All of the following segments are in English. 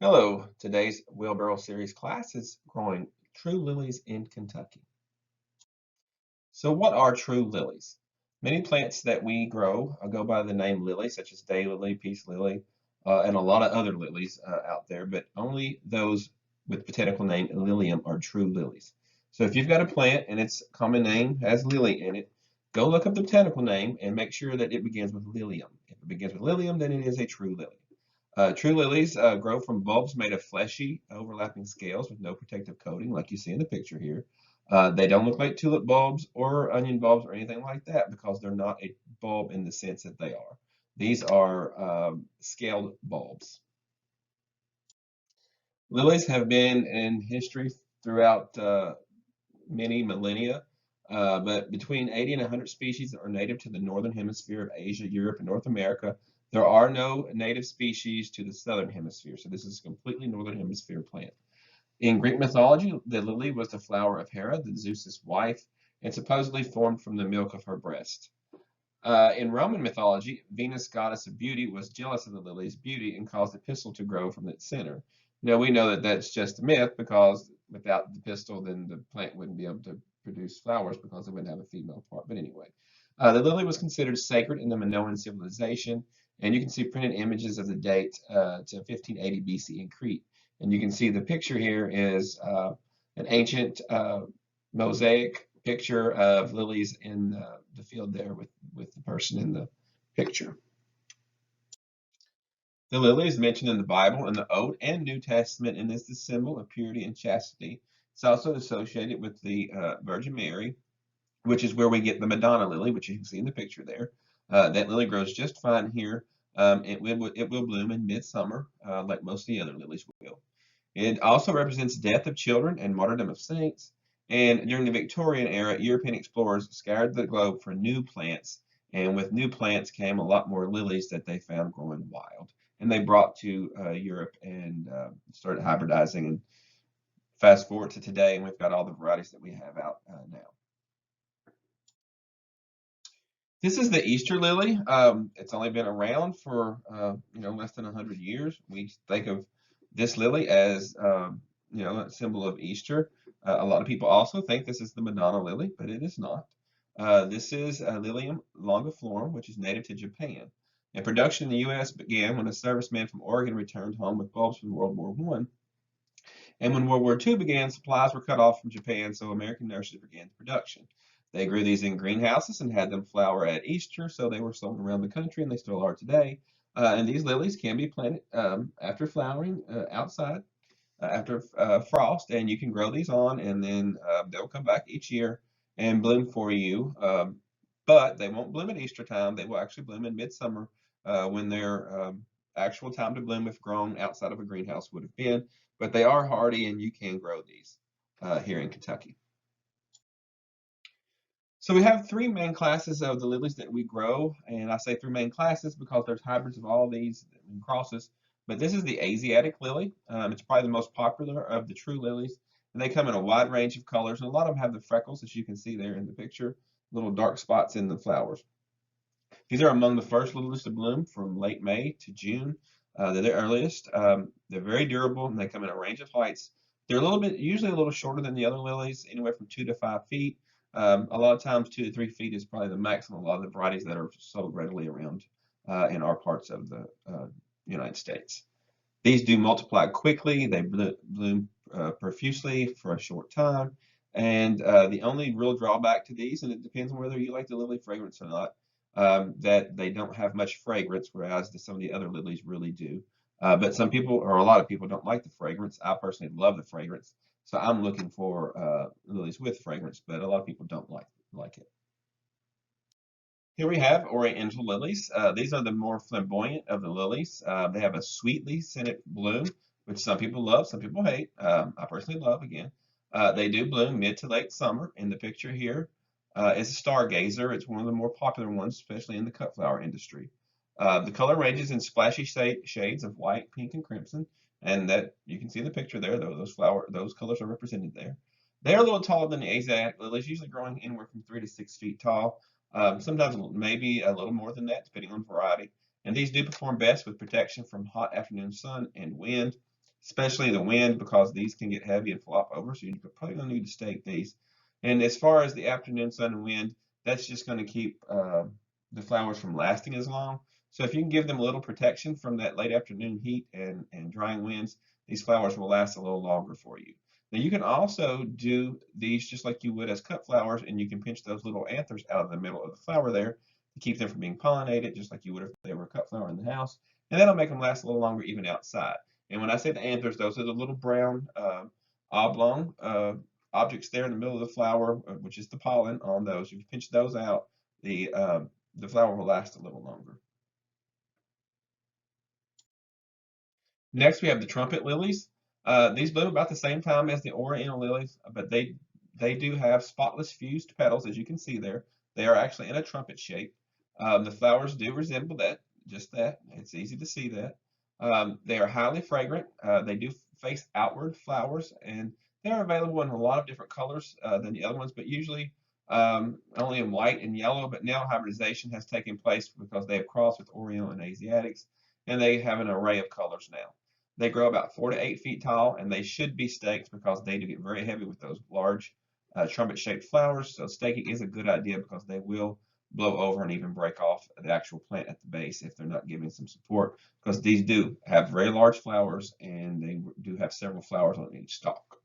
Hello, today's Wheelbarrow Series class is growing true lilies in Kentucky. So what are true lilies? Many plants that we grow go by the name lily, such as daylily, peace lily, and a lot of other lilies out there, but only those with botanical name lilium are true lilies. So if you've got a plant and its common name has lily in it, go look up the botanical name and make sure that it begins with lilium. If it begins with lilium, then it is a true lily. True lilies grow from bulbs made of fleshy, overlapping scales with no protective coating, like you see in the picture here. They don't look like tulip bulbs or onion bulbs or anything like that because they're not a bulb in the sense that they are. These are scaled bulbs. Lilies have been in history throughout many millennia, but between 80 and 100 species are native to the northern hemisphere of Asia, Europe, and North America. There are no native species to the southern hemisphere, so this is a completely northern hemisphere plant. In Greek mythology, the lily was the flower of Hera, the Zeus's wife, and supposedly formed from the milk of her breast. In Roman mythology, Venus, goddess of beauty, was jealous of the lily's beauty and caused a pistil to grow from its center. Now we know that that's just a myth because without the pistil, then the plant wouldn't be able to produce flowers because it wouldn't have a female part. But anyway, the lily was considered sacred in the Minoan civilization, and you can see printed images of the date to 1580 BC in Crete. And you can see the picture here is an ancient mosaic picture of lilies in the field there with the person in the picture. The lily is mentioned in the Bible in the Old and New Testament and is the symbol of purity and chastity. It's also associated with the Virgin Mary, which is where we get the Madonna lily, which you can see in the picture there. That lily grows just fine here. It will bloom in midsummer, like most of the other lilies will. It also represents death of children and martyrdom of saints. And during the Victorian era, European explorers scoured the globe for new plants. And with new plants came a lot more lilies that they found growing wild. And they brought to Europe and started hybridizing. And fast forward to today, and we've got all the varieties that we have out now. This is the Easter lily. It's only been around for less than 100 years. We think of this lily as a symbol of Easter. A lot of people also think this is the Madonna lily, but it is not. This is Lilium longiflorum, which is native to Japan. And production in the U.S. began when a serviceman from Oregon returned home with bulbs from World War I. And when World War II began, supplies were cut off from Japan, so American nurseries began production. They grew these in greenhouses and had them flower at Easter, so they were sold around the country, and they still are today. And these lilies can be planted after flowering outside, after frost, and you can grow these on, and then they'll come back each year and bloom for you. But they won't bloom at Easter time. They will actually bloom in midsummer when their actual time to bloom, if grown outside of a greenhouse, would have been. But they are hardy, and you can grow these here in Kentucky. So we have three main classes of the lilies that we grow, and I say three main classes because there's hybrids of all these and crosses. But this is the Asiatic lily. It's probably the most popular of the true lilies, and they come in a wide range of colors, and a lot of them have the freckles, as you can see there in the picture, little dark spots in the flowers. These are among the first lilies to bloom from late May to June. They're the earliest. They're very durable, and they come in a range of heights. They're usually a little shorter than the other lilies, anywhere from 2 to 5 feet. A lot of times 2 to 3 feet is probably the maximum. A lot of the varieties that are sold readily around in our parts of the United States. These do multiply quickly. They bloom profusely for a short time. And the only real drawback to these, and it depends on whether you like the lily fragrance or not, that they don't have much fragrance, whereas some of the other lilies really do. But some people, or a lot of people, don't like the fragrance. I personally love the fragrance. So I'm looking for lilies with fragrance, but a lot of people don't like it. Here we have Oriental lilies. These are the more flamboyant of the lilies. They have a sweetly scented bloom, which some people love, some people hate. I personally love, again. They do bloom mid to late summer. In the picture here is a stargazer. It's one of the more popular ones, especially in the cut flower industry. The color ranges in splashy shades of white, pink, and crimson, and that you can see in the picture there. Those colors are represented there. They're a little taller than the Asiatic lilies, usually growing anywhere from 3 to 6 feet tall. Sometimes maybe a little more than that, depending on variety. And these do perform best with protection from hot afternoon sun and wind. especially the wind, because these can get heavy and flop over. So you're probably going to need to stake these. And as far as the afternoon sun and wind, that's just going to keep the flowers from lasting as long. So if you can give them a little protection from that late afternoon heat and drying winds, these flowers will last a little longer for you. Now you can also do these just like you would as cut flowers, and you can pinch those little anthers out of the middle of the flower there to keep them from being pollinated, just like you would if they were a cut flower in the house. And that'll make them last a little longer even outside. And when I say the anthers, those are the little brown oblong objects there in the middle of the flower, which is the pollen on those. If you pinch those out, the flower will last a little longer. Next, we have the trumpet lilies. These bloom about the same time as the oriental lilies, but they do have spotless fused petals, as you can see there. They are actually in a trumpet shape. The flowers do resemble that, just that. It's easy to see that. They are highly fragrant. They do face outward flowers, and they're available in a lot of different colors than the other ones, but usually only in white and yellow. But now hybridization has taken place because they have crossed with Oriental and Asiatics, and they have an array of colors now. They grow about 4 to 8 feet tall, and they should be staked because they do get very heavy with those large trumpet-shaped flowers. So staking is a good idea because they will blow over and even break off the actual plant at the base if they're not giving some support, because these do have very large flowers and they do have several flowers on each stalk.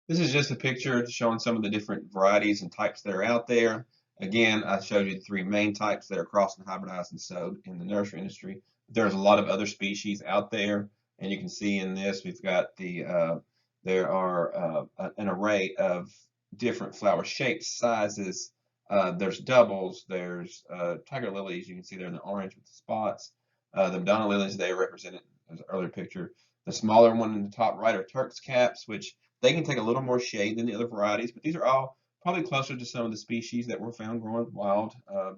This is just a picture showing some of the different varieties and types that are out there. Again, I showed you the three main types that are crossed and hybridized and sowed in the nursery industry. There's a lot of other species out there, and you can see in this we've got there are an array of different flower shapes, sizes. There's doubles, there's tiger lilies, you can see there in the orange with the spots. The Madonna lilies, they represented as an earlier picture. The smaller one in the top right are Turk's caps, which they can take a little more shade than the other varieties, but these are all probably closer to some of the species that were found growing wild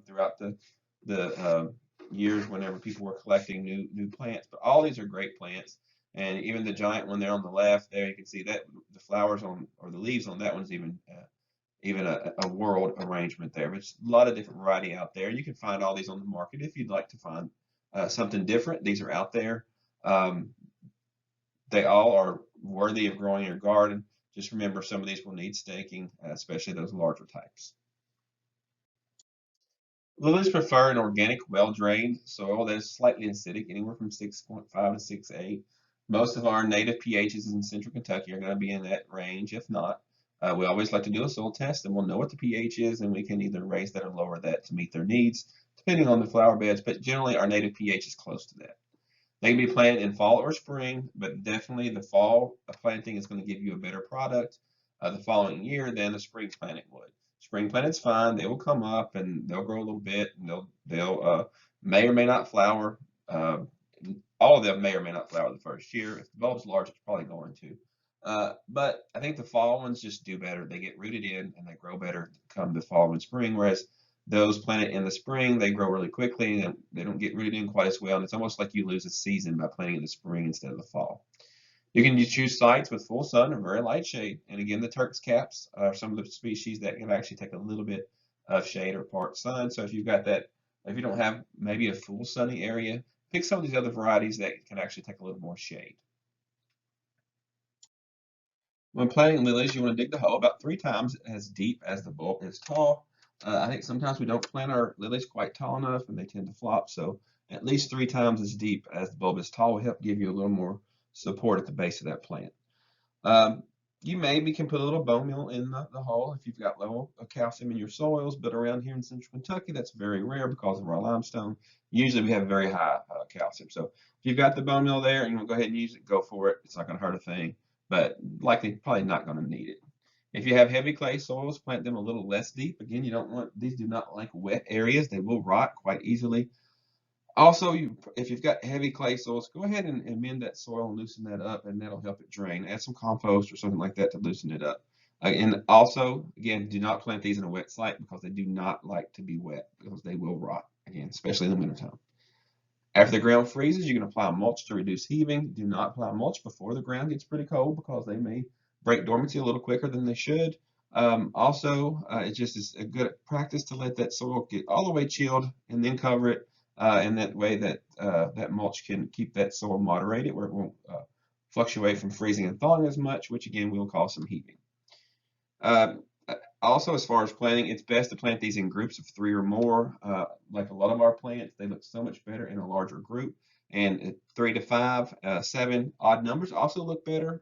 throughout the years whenever people were collecting new plants. But all these are great plants, and even the giant one there on the left, there you can see that the flowers on or the leaves on that one's even a world arrangement there. But it's a lot of different variety out there. You can find all these on the market if you'd like to find something different. These are out there. Um, they all are worthy of growing in your garden. Just remember, some of these will need staking, especially those larger types. Lilies prefer an organic, well-drained soil that is slightly acidic, anywhere from 6.5 to 6.8. Most of our native pHs in central Kentucky are going to be in that range. If not, we always like to do a soil test, and we'll know what the pH is, and we can either raise that or lower that to meet their needs, depending on the flower beds. But generally, our native pH is close to that. They can be planted in fall or spring, but definitely the fall planting is going to give you a better product the following year than a spring planting would. Spring planted's fine; they will come up and they'll grow a little bit, and they'll may or may not flower. Uh, all of them may or may not flower the first year. If the bulb's large, it's probably going to. But I think the fall ones just do better. They get rooted in and they grow better come the fall and spring, whereas those planted in the spring, they grow really quickly and they don't get rooted in quite as well. And it's almost like you lose a season by planting in the spring instead of the fall. You can choose sites with full sun or very light shade. And again, the Turk's caps are some of the species that can actually take a little bit of shade or part sun. So if you've got that, if you don't have maybe a full sunny area, pick some of these other varieties that can actually take a little more shade. When planting lilies, you want to dig the hole about 3 times as deep as the bulb is tall. I think sometimes we don't plant our lilies quite tall enough and they tend to flop. So at least 3 times as deep as the bulb is tall will help give you a little more support at the base of that plant. Um, you maybe can put a little bone meal in the hole if you've got low calcium in your soils, but around here in central Kentucky, that's very rare because of our limestone. Usually we have very high calcium. So if you've got the bone meal there and you want to go ahead and use it, go for it. It's not going to hurt a thing, but likely probably not going to need it. If you have heavy clay soils, plant them a little less deep. Again, you don't want, these do not like wet areas. They will rot quite easily. Also, if you've got heavy clay soils, go ahead and mend that soil and loosen that up, and that'll help it drain. Add some compost or something like that to loosen it up. And also, again, do not plant these in a wet site because they do not like to be wet because they will rot, again, especially in the wintertime. After the ground freezes, you can apply mulch to reduce heaving. Do not apply mulch before the ground gets pretty cold because they may break dormancy a little quicker than they should. Also, it just is a good practice to let that soil get all the way chilled and then cover it and that way that mulch can keep that soil moderated where it won't fluctuate from freezing and thawing as much, which again will cause some heaving. Um, Also, as far as planting, it's best to plant these in groups of 3 or more. Like a lot of our plants, they look so much better in a larger group. And 3 to 5, 7 odd numbers also look better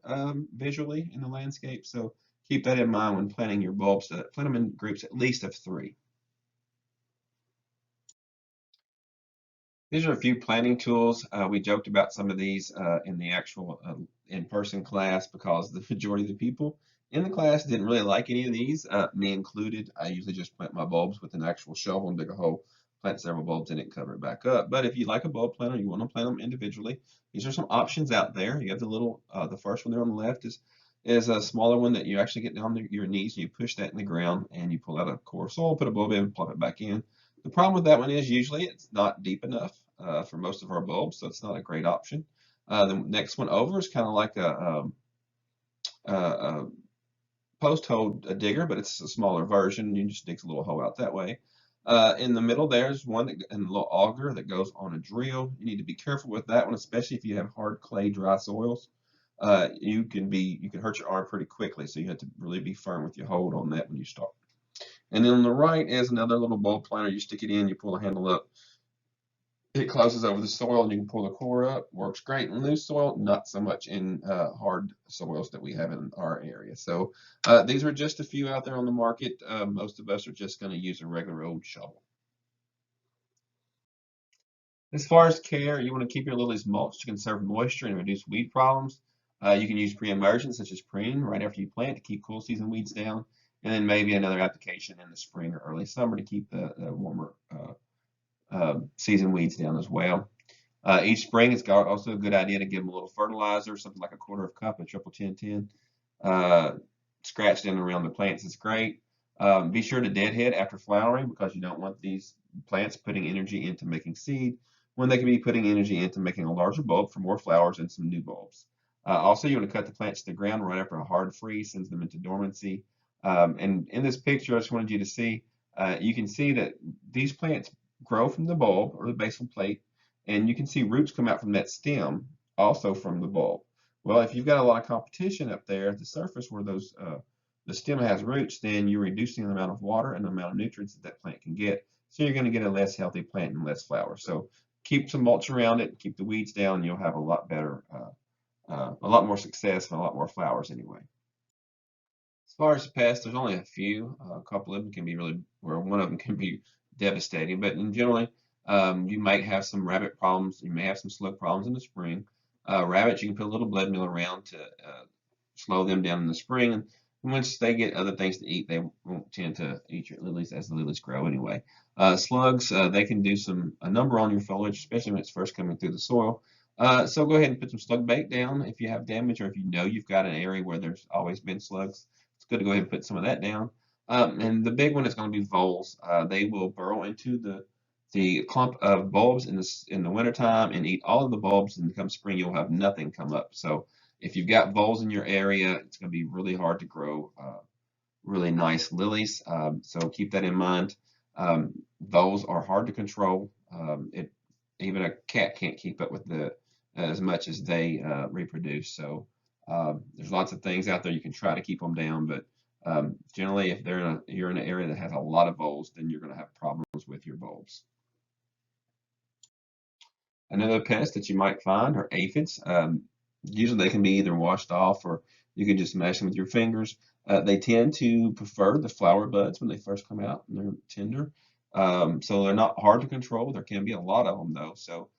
visually in the landscape. So keep that in mind when planting your bulbs. Plant them in groups at least of 3. These are a few planning tools. We joked about some of these in the actual in-person class because the majority of the people in the class didn't really like any of these, me included. I usually just plant my bulbs with an actual shovel and dig a hole, plant several bulbs in it, and cover it back up. But if you like a bulb planter, you want to plant them individually, these are some options out there. You have the little, the first one there on the left is a smaller one that you actually get down to your knees and you push that in the ground and you pull out a core of soil, put a bulb in, plop it back in. The problem with that one is usually it's not deep enough for most of our bulbs, so it's not a great option. The next one over is kind of like a post hole digger, but it's a smaller version. You just dig a little hole out that way. In the middle, there's one and a little auger that goes on a drill. You need to be careful with that one, especially if you have hard clay, dry soils. You can hurt your arm pretty quickly, so you have to really be firm with your hold on that when you start. And then on the right is another little bulb planter. You stick it in, you pull the handle up, it closes over the soil and you can pull the core up. Works great in loose soil, not so much in hard soils that we have in our area. So these are just a few out there on the market. Most of us are just going to use a regular old shovel. As far as care, you want to keep your lilies mulched to conserve moisture and reduce weed problems. You can use pre-emergence such as preen right after you plant to keep cool season weeds down, and then maybe another application in the spring or early summer to keep the warmer season weeds down as well. Each spring, it's also a good idea to give them a little fertilizer, something like a quarter of a cup of triple 10-10. Scratched in around the plants is great. Be sure to deadhead after flowering because you don't want these plants putting energy into making seed when they can be putting energy into making a larger bulb for more flowers and some new bulbs. Also, you want to cut the plants to the ground right after a hard freeze sends them into dormancy. And in this picture, I just wanted you to see, you can see that these plants grow from the bulb or the basal plate, and you can see roots come out from that stem, also from the bulb. Well, if you've got a lot of competition up there at the surface where the stem has roots, then you're reducing the amount of water and the amount of nutrients that that plant can get. So you're going to get a less healthy plant and less flowers. So keep some mulch around it, keep the weeds down, and you'll have a lot better, a lot more success and a lot more flowers anyway. As far as pests, there's only a few. A couple of them can be really, or one of them can be devastating. But in generally, you might have some rabbit problems. You may have some slug problems in the spring. Rabbits, you can put a little blood meal around to slow them down in the spring. And once they get other things to eat, they won't tend to eat your lilies as the lilies grow anyway. Slugs, they can do a number on your foliage, especially when it's first coming through the soil. So go ahead and put some slug bait down if you have damage or if you know you've got an area where there's always been slugs. It's good to go ahead and put some of that down. And the big one is going to be voles. They will burrow into the clump of bulbs in the wintertime and eat all of the bulbs, and come spring you'll have nothing come up. So if you've got voles in your area, it's going to be really hard to grow really nice lilies. So keep that in mind. Voles are hard to control. Even a cat can't keep up with as much as they reproduce. So there's lots of things out there you can try to keep them down, but generally, if you're in an area that has a lot of voles, then you're going to have problems with your bulbs. Another pest that you might find are aphids. Usually they can be either washed off or you can just mash them with your fingers. They tend to prefer the flower buds when they first come out and they're tender. So they're not hard to control. There can be a lot of them though. So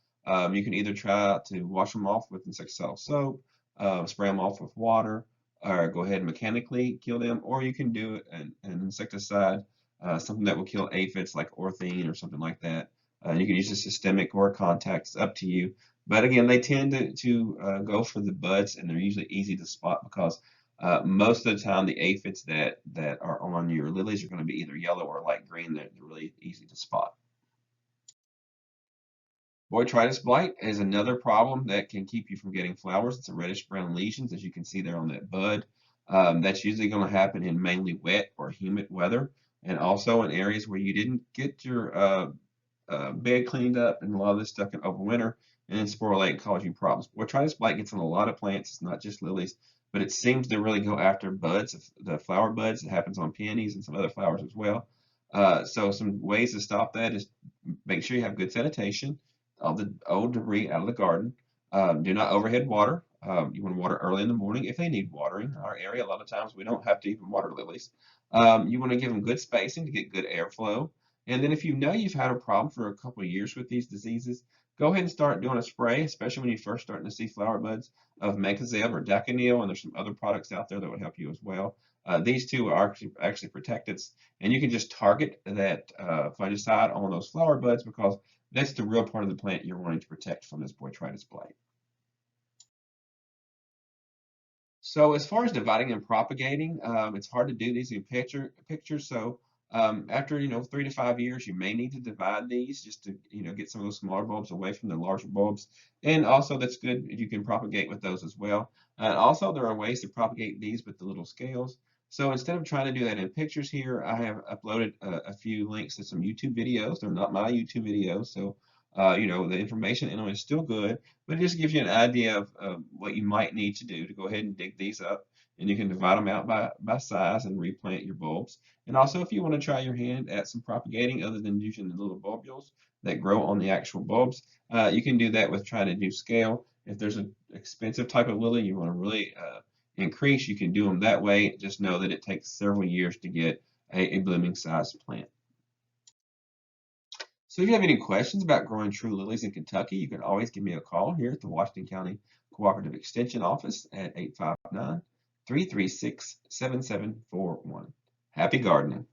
you can either try to wash them off with insecticidal soap, spray them off with water, or go ahead and mechanically kill them, or you can do an insecticide, something that will kill aphids like orthine or something like that. You can use a systemic or a contact, it's up to you. But again, they tend to go for the buds, and they're usually easy to spot because most of the time the aphids that are on your lilies are going to be either yellow or light green. They're really easy to spot. Boitritis blight is another problem that can keep you from getting flowers. It's a reddish brown lesions, as you can see there on that bud. That's usually going to happen in mainly wet or humid weather, and also in areas where you didn't get your bed cleaned up, and a lot of this stuff can overwinter and then sporulate and cause you problems. Botrytis blight gets on a lot of plants. It's not just lilies, but it seems to really go after buds, the flower buds. It happens on peonies and some other flowers as well. So some ways to stop that is make sure you have good sanitation, all the old debris out of the garden. Do not overhead water. You want to water early in the morning if they need watering. In our area, a lot of times we don't have to even water lilies. You want to give them good spacing to get good airflow. And then if you know you've had a problem for a couple of years with these diseases, go ahead and start doing a spray, especially when you're first starting to see flower buds of Mancozeb or Daconil, and there's some other products out there that would help you as well. These two are actually protectants, and you can just target that fungicide on those flower buds because that's the real part of the plant you're wanting to protect from this botrytis blight. So as far as dividing and propagating, it's hard to do these in pictures. So after 3 to 5 years, you may need to divide these just to get some of those smaller bulbs away from the larger bulbs. And also that's good you can propagate with those as well. Also there are ways to propagate these with the little scales. So instead of trying to do that in pictures here, I have uploaded a few links to some YouTube videos. They're not my YouTube videos, so the information in them is still good, but it just gives you an idea of what you might need to do to go ahead and dig these up. And you can divide them out by size and replant your bulbs. And also, if you want to try your hand at some propagating other than using the little bulbules that grow on the actual bulbs, you can do that with trying to do scale. If there's an expensive type of lily you want to really increase, you can do them that way. Just know that it takes several years to get a blooming size plant. So if you have any questions about growing true lilies in Kentucky, you can always give me a call here at the Washington County Cooperative Extension Office at 859-336-7741. Happy gardening.